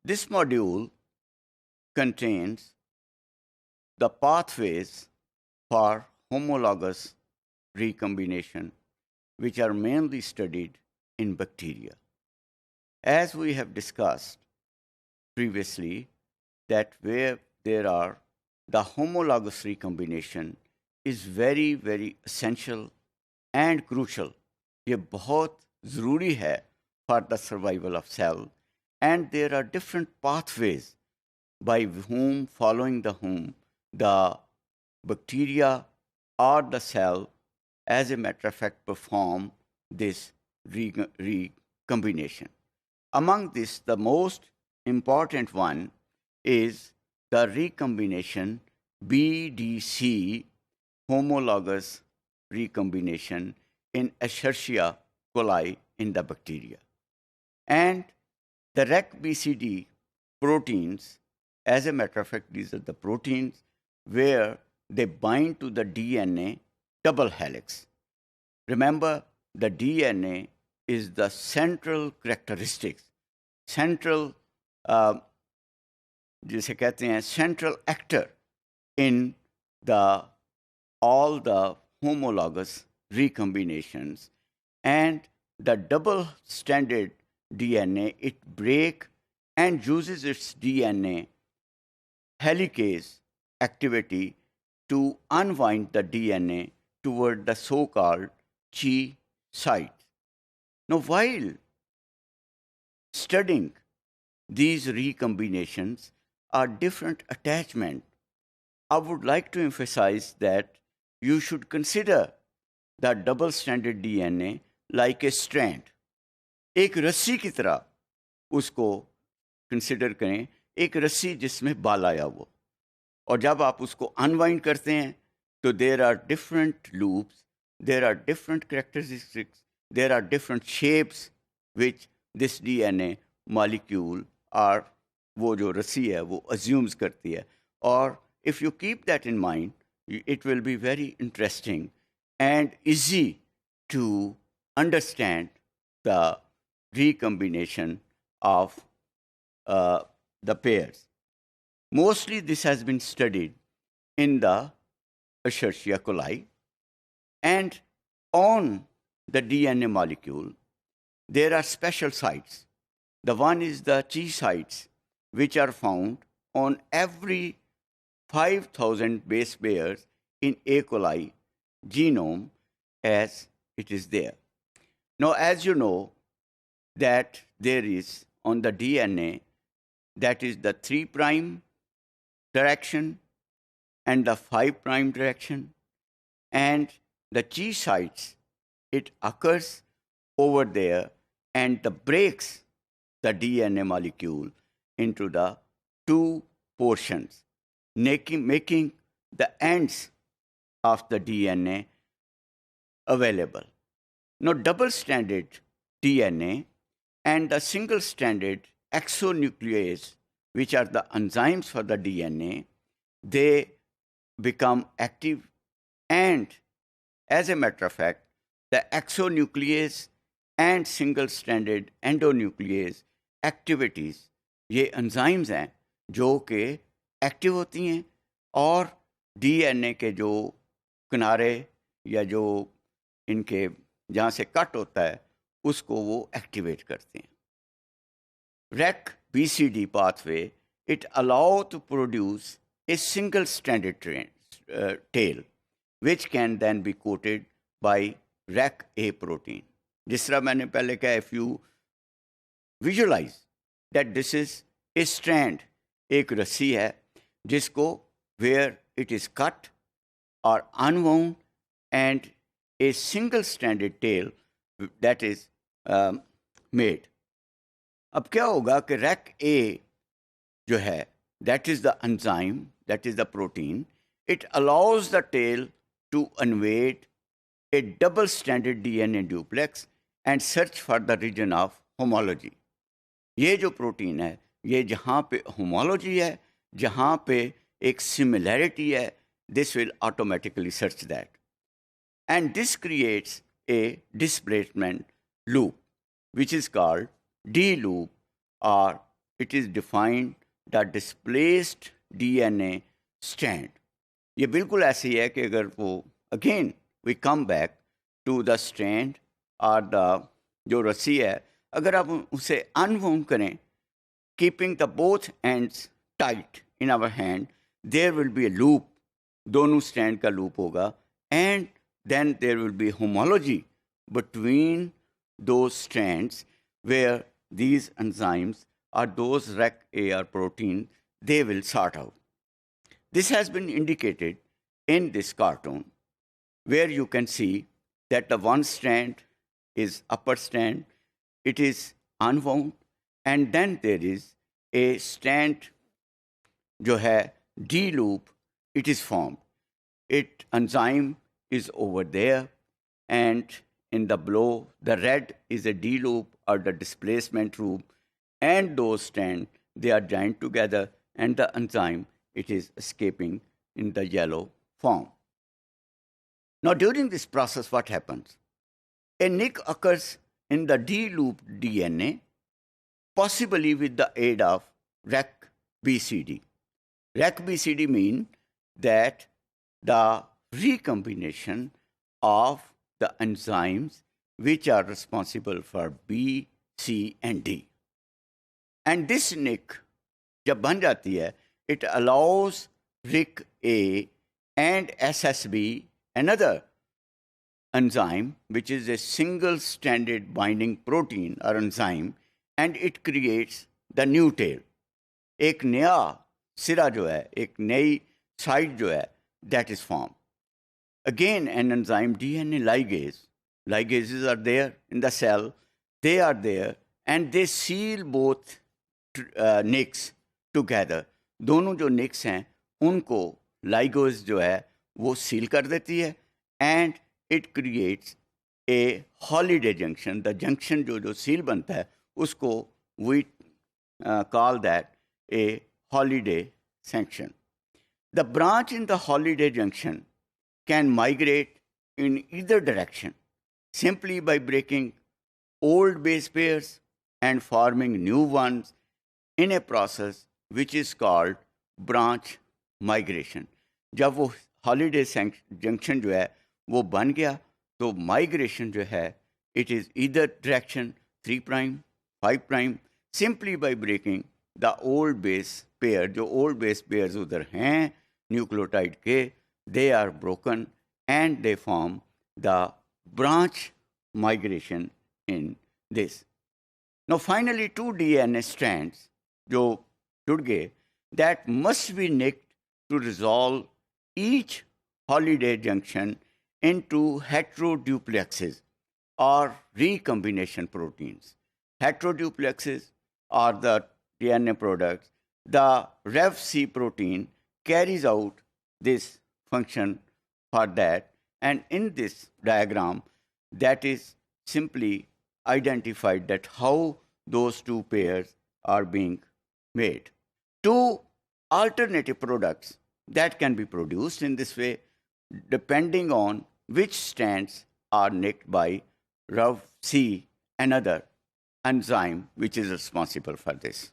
This module contains the pathways for homologous recombination, which are mainly studied in bacteria. As we have discussed previously, that where there are the homologous recombination is very, very essential and crucial. ये बहुत ज़रूरी है for the survival of cell, and there are different pathways by whom, following the whom, the bacteria or the cell, as a matter of fact, perform this recombination. Among this, the most important one is the recombination BDC, homologous recombination in Escherichia coli in the bacteria. And the REC-BCD proteins, as a matter of fact, these are the proteins where they bind to the DNA double helix. Remember, the DNA is the central characteristics, central, जिसे कहते हैं central actor in all the homologous recombinations. And the double-stranded DNA, it breaks and uses its DNA helicase activity to unwind the DNA toward the so-called Chi site. Now, while studying these recombinations are different attachment, I would like to emphasize that you should consider the double-stranded DNA like a strand. एक रस्सी की तरह उसको consider करें, एक रस्सी जिसमें बाल आया वो, और जब आप उसको अनवाइंड करते हैं तो there are different loops, there are different characteristics, there are different shapes which this DNA molecule or वो जो रस्सी है वो assumes करती है. और if you keep that in mind, it will be very interesting and easy to understand the recombination of the pairs. Mostly this has been studied in the Escherichia coli, and on the DNA molecule there are special sites. The one is the Chi sites, which are found on every 5,000 base pairs in E. coli genome as it is there. Now, as you know, that there is on the DNA, that is the 3' direction and the 5' direction, and the Chi sites, it occurs over there and the breaks the DNA molecule into the two portions, making the ends of the DNA available. Now, double-stranded DNA and the single-stranded exonuclease, which are the enzymes for the DNA, they become active, and as a matter of fact, the exonuclease and single-stranded endonuclease activities, ये enzymes हैं जो कि active होती हैं और DNA के जो किनारे या जो इनके जहाँ से कट होता है उसको वो एक्टिवेट करते हैं. REC-BCD pathway, it allows to produce a single-stranded tail, which can then be coated by REC-A protein. जिस तरह मैंने पहले कहा, if you visualize that this is a strand, एक रस्सी है जिसको where it is cut or unwound and a single-stranded tail that is made. अब क्या होगा कि REC-A जो है, that is the enzyme, that is the protein, it allows the tail to invade a double-stranded DNA duplex and search for the region of homology. ये जो protein है, ये जहाँ पे homology है, जहाँ पे एक similarity है, this will automatically search that. And this creates a displacement loop, which is called D loop or it is defined the displaced DNA strand. ये बिल्कुल ऐसे ही है कि अगर वो again we come back to the strand or the जो रस्सी है, अगर आप उसे unwound करें, keeping the both ends tight in our hand, there will be a loop, दोनों strand का loop होगा, and then there will be homology between those strands where these enzymes or those REC-AR proteins, they will sort out. This has been indicated in this cartoon, where you can see that the one strand is upper strand, it is unwound, and then there is a strand जो है D loop, it is formed. It enzyme is over there, and in the below, the red is a D loop or the displacement loop, and those strands, they are joined together, and the enzyme, it is escaping in the yellow form. Now, during this process, what happens? A nick occurs in the D loop DNA, possibly with the aid of REC-BCD. REC-BCD means that the recombination of the enzymes which are responsible for B, C, and D. And this nick, जब बन जाती है, it allows RIC-A and SSB, another enzyme, which is a single-stranded binding protein or enzyme, and it creates the new tail. एक नया सिरा जो है, एक नई side जो है, that is formed. Again, an enzyme DNA ligase. Ligases are there in the cell. They are there, and they seal both nicks together. दोनों जो nicks हैं, उनको ligase जो है, वो seal कर देती है, and it creates a holiday junction. The junction जो seal बनता है, उसको we call that a holiday section. The branch in the holiday junction can migrate in either direction simply by breaking old base pairs and forming new ones in a process which is called branch migration. जब वो holiday junction जो है वो बन गया तो migration जो है it is either direction 3 prime 5 prime simply by breaking the old base pair. जो old base pairs उधर हैं nucleotide के, they are broken and they form the branch migration in this. Now finally, two DNA strands जो जुड़ गए, that must be nicked to resolve each holiday junction into heteroduplexes or recombination proteins. Heteroduplexes are the DNA products. The Rev-C protein carries out this function for that, and in this diagram, that is simply identified that how those two pairs are being made. Two alternative products that can be produced in this way depending on which strands are nicked by Rev-C, another enzyme which is responsible for this.